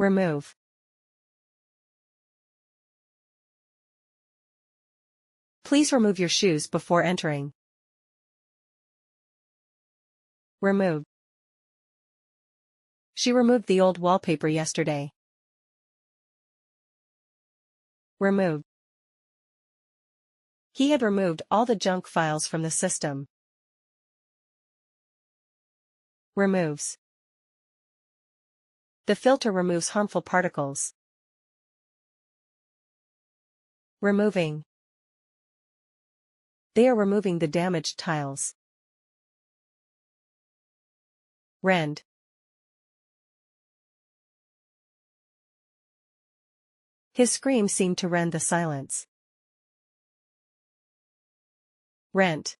Remove. Please remove your shoes before entering. Remove. She removed the old wallpaper yesterday. Remove. He had removed all the junk files from the system. Removes. The filter removes harmful particles. Removing. They are removing the damaged tiles. Rend. His scream seemed to rend the silence. Rent.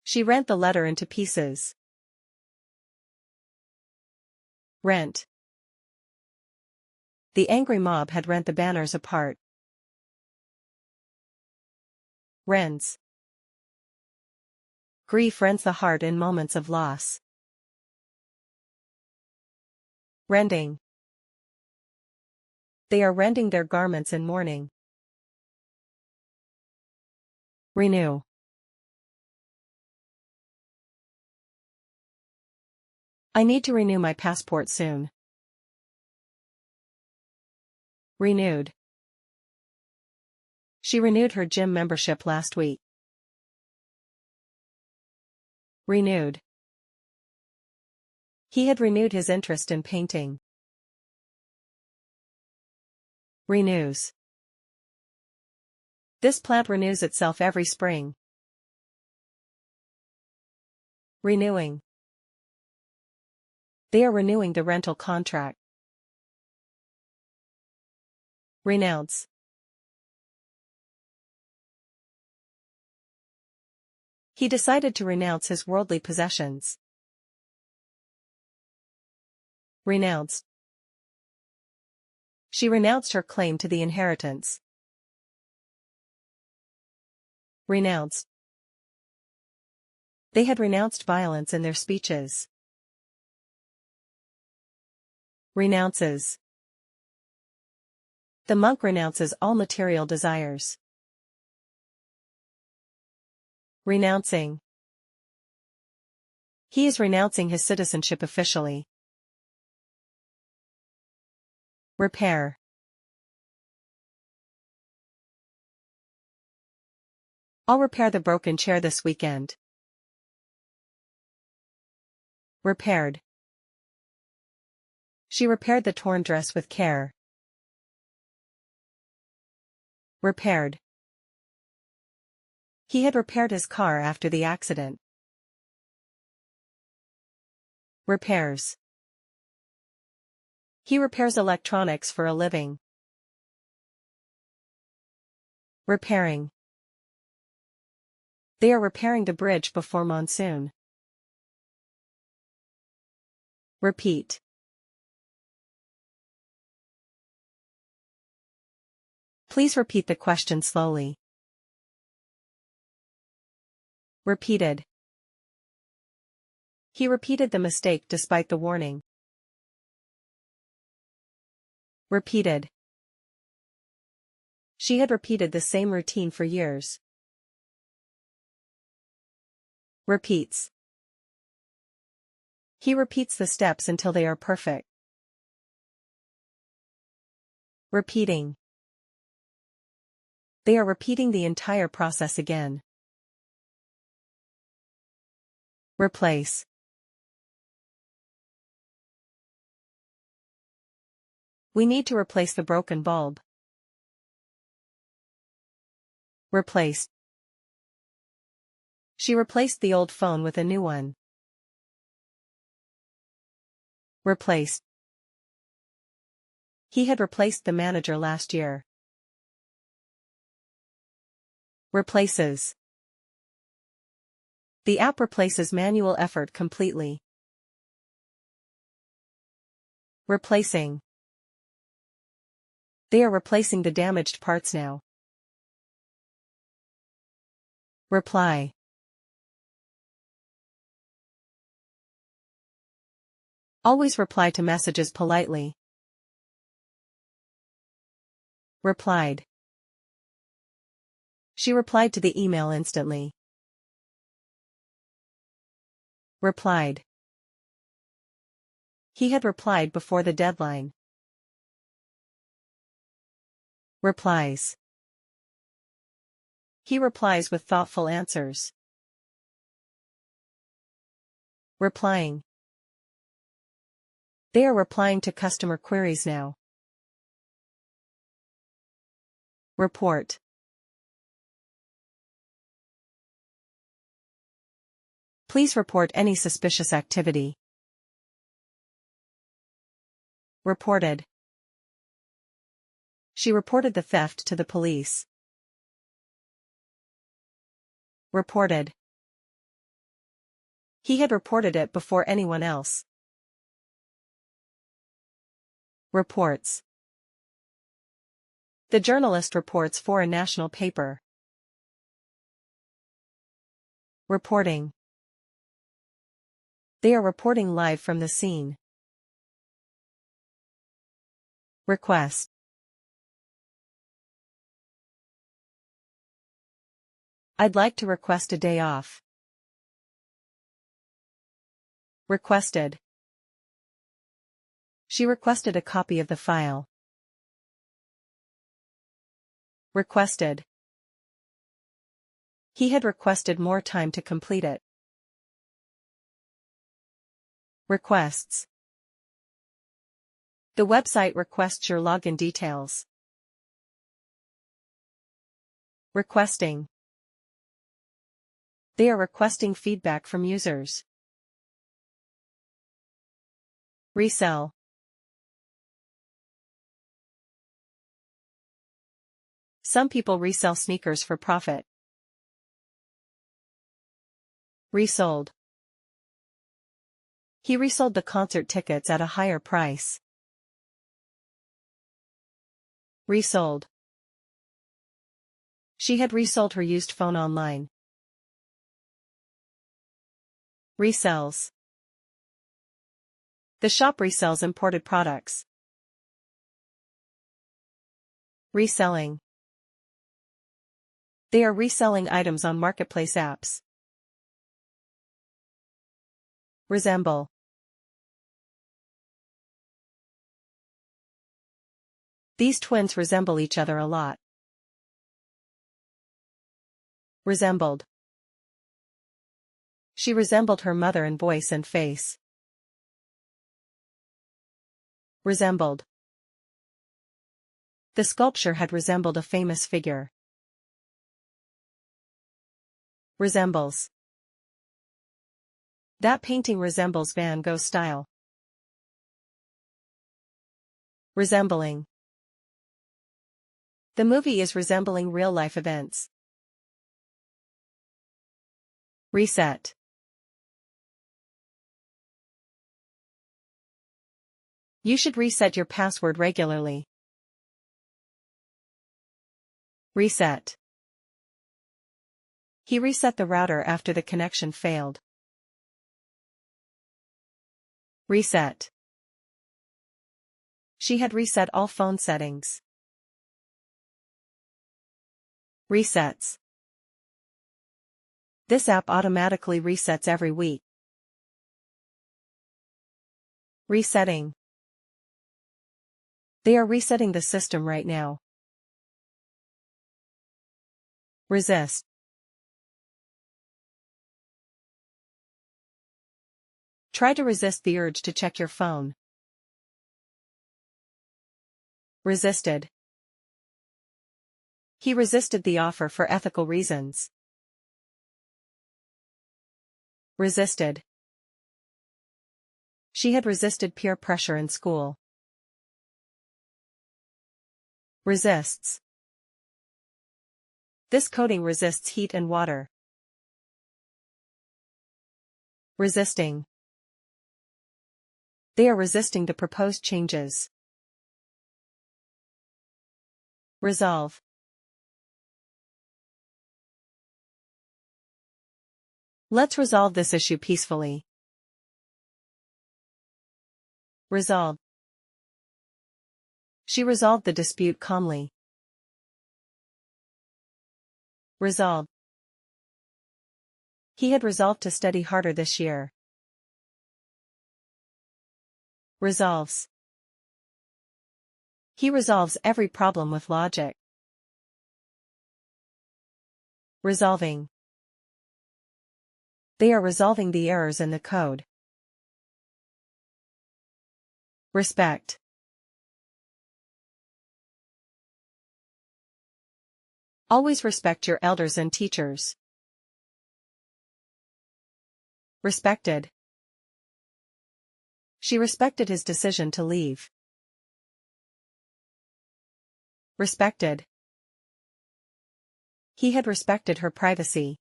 She rent the letter into pieces. Rent. The angry mob had rent the banners apart. Rends. Grief rends the heart in moments of loss. Rending. They are rending their garments in mourning. Renew. I need to renew my passport soon. Renewed. She renewed her gym membership last week. Renewed. He had renewed his interest in painting. Renews. This plant renews itself every spring. Renewing. They are renewing the rental contract. Renounce. He decided to renounce his worldly possessions. Renounced. She renounced her claim to the inheritance. Renounced. They had renounced violence in their speeches. Renounces. The monk renounces all material desires. Renouncing. He is renouncing his citizenship officially. Repair. I'll repair the broken chair this weekend. Repaired. She repaired the torn dress with care. Repaired. He had repaired his car after the accident. Repairs. He repairs electronics for a living. Repairing. They are repairing the bridge before monsoon. Repeat. Please repeat the question slowly. Repeated. He repeated the mistake despite the warning. Repeated. She had repeated the same routine for years. Repeats. He repeats the steps until they are perfect. Repeating. They are repeating the entire process again. Replace. We need to replace the broken bulb. Replaced. She replaced the old phone with a new one. Replaced. He had replaced the manager last year. Replaces. The app replaces manual effort completely. Replacing. They are replacing the damaged parts now. Reply. Always reply to messages politely. Replied. She replied to the email instantly. Replied. He had replied before the deadline. Replies. He replies with thoughtful answers. Replying. They are replying to customer queries now. Report. Please report any suspicious activity. Reported. She reported the theft to the police. Reported. He had reported it before anyone else. Reports. The journalist reports for a national paper. Reporting. They are reporting live from the scene. Request. I'd like to request a day off. Requested. She requested a copy of the file. Requested. He had requested more time to complete it. Requests. The website requests your login details. Requesting. They are requesting feedback from users. Resell. Some people resell sneakers for profit. Resold. He resold the concert tickets at a higher price. Resold. She had resold her used phone online. Resells. The shop resells imported products. Reselling. They are reselling items on marketplace apps. Resemble. These twins resemble each other a lot. Resembled. She resembled her mother in voice and face. Resembled. The sculpture had resembled a famous figure. Resembles. That painting resembles Van Gogh's style. Resembling. The movie is resembling real-life events. Reset. You should reset your password regularly. Reset. He reset the router after the connection failed. Reset. She had reset all phone settings. Resets. This app automatically resets every week. Resetting. They are resetting the system right now. Resist. Try to resist the urge to check your phone. Resisted. He resisted the offer for ethical reasons. Resisted. She had resisted peer pressure in school. Resists. This coating resists heat and water. Resisting. They are resisting the proposed changes. Resolve. Let's resolve this issue peacefully. Resolve. She resolved the dispute calmly. Resolve. He had resolved to study harder this year. Resolves. He resolves every problem with logic. Resolving. They are resolving the errors in the code. Respect. Always respect your elders and teachers. Respected. She respected his decision to leave. Respected. He had respected her privacy.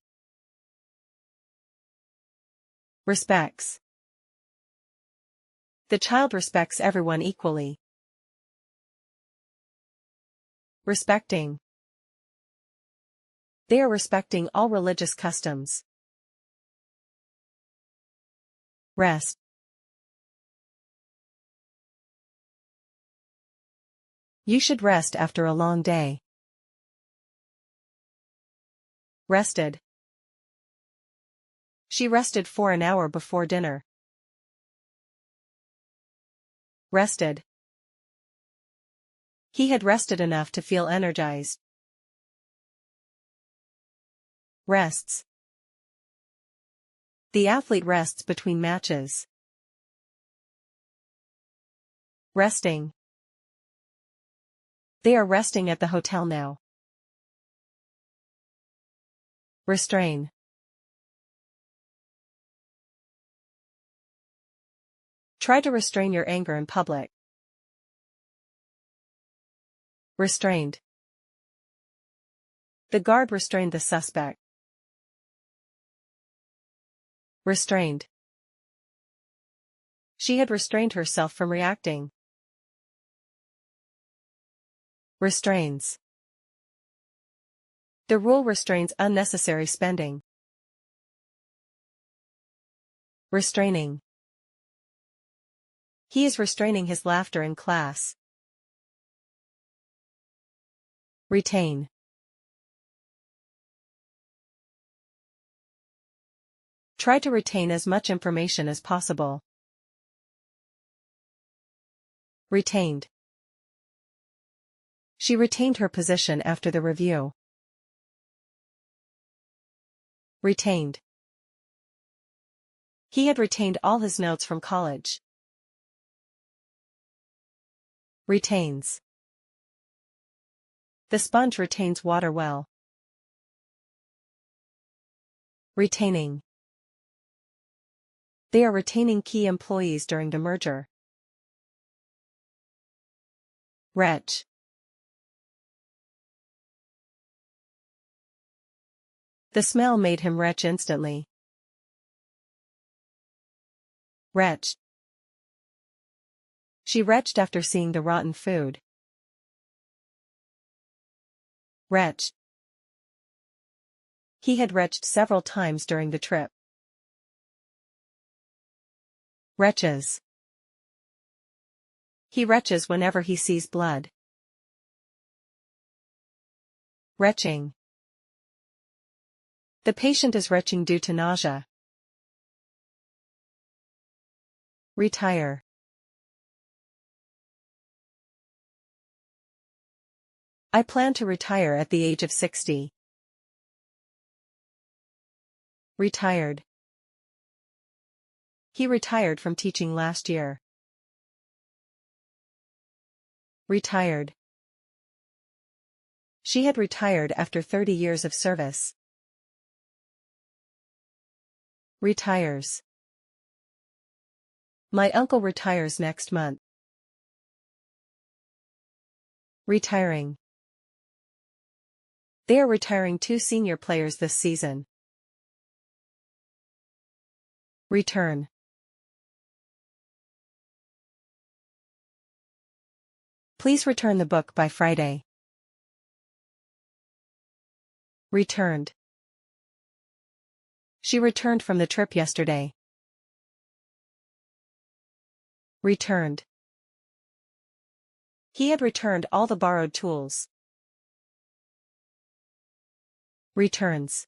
Respects. The child respects everyone equally. Respecting. They are respecting all religious customs. Rest. You should rest after a long day. Rested. She rested for an hour before dinner. Rested. He had rested enough to feel energized. Rests. The athlete rests between matches. Resting. They are resting at the hotel now. Restrain. Try to restrain your anger in public. Restrained. The guard restrained the suspect. Restrained. She had restrained herself from reacting. Restrains. The rule restrains unnecessary spending. Restraining. He is restraining his laughter in class. Retain. Try to retain as much information as possible. Retained. She retained her position after the review. Retained. He had retained all his notes from college. Retains. The sponge retains water well. Retaining. They are retaining key employees during the merger. Retch. The smell made him retch instantly. Retch. She retched after seeing the rotten food. Retch. He had retched several times during the trip. Retches. He retches whenever he sees blood. Retching. The patient is retching due to nausea. Retire. I plan to retire at the age of 60. Retired. He retired from teaching last year. Retired. She had retired after 30 years of service. Retires. My uncle retires next month. Retiring. They are retiring 2 senior players this season. Return. Please return the book by Friday. Returned. She returned from the trip yesterday. Returned. He had returned all the borrowed tools. Returns.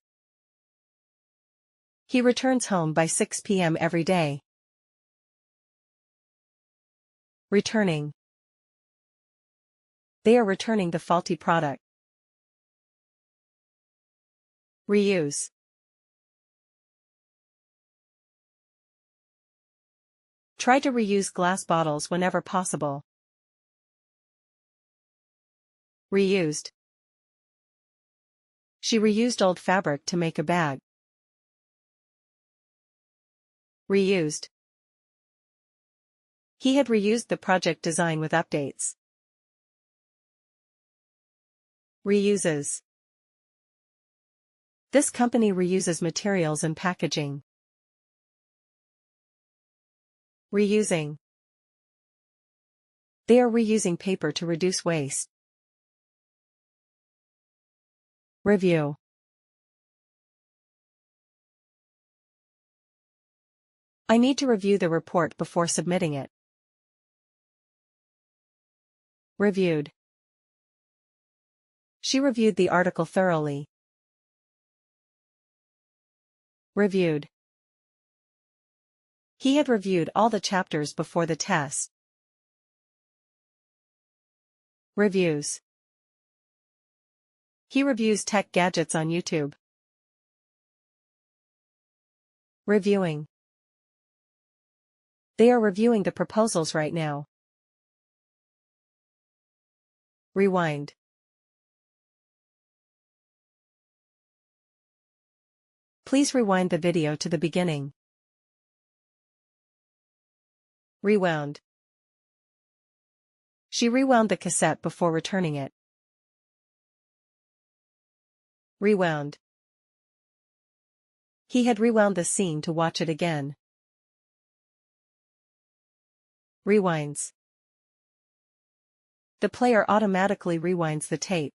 He returns home by 6 p.m. every day. Returning. They are returning the faulty product. Reuse. Try to reuse glass bottles whenever possible. Reused. She reused old fabric to make a bag. Reused. He had reused the project design with updates. Reuses. This company reuses materials and packaging. Reusing. They are reusing paper to reduce waste. Review. I need to review the report before submitting it. Reviewed. She reviewed the article thoroughly. Reviewed. He had reviewed all the chapters before the test. Reviews. He reviews tech gadgets on YouTube. Reviewing. They are reviewing the proposals right now. Rewind. Please rewind the video to the beginning. Rewound. She rewound the cassette before returning it. Rewound. He had rewound the scene to watch it again. Rewinds. The player automatically rewinds the tape.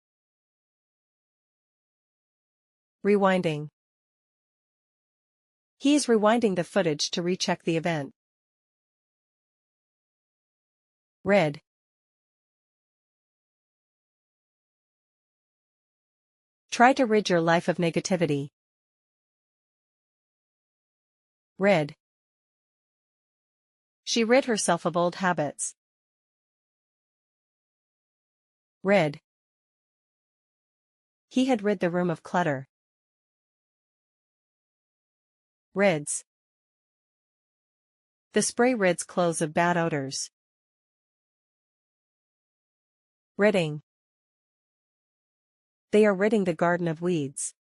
Rewinding. He is rewinding the footage to recheck the event. Rid. Try to rid your life of negativity. Rid. She rid herself of old habits. Rid. He had rid the room of clutter. Rids. The spray rids clothes of bad odors. Ridding. They are ridding the garden of weeds.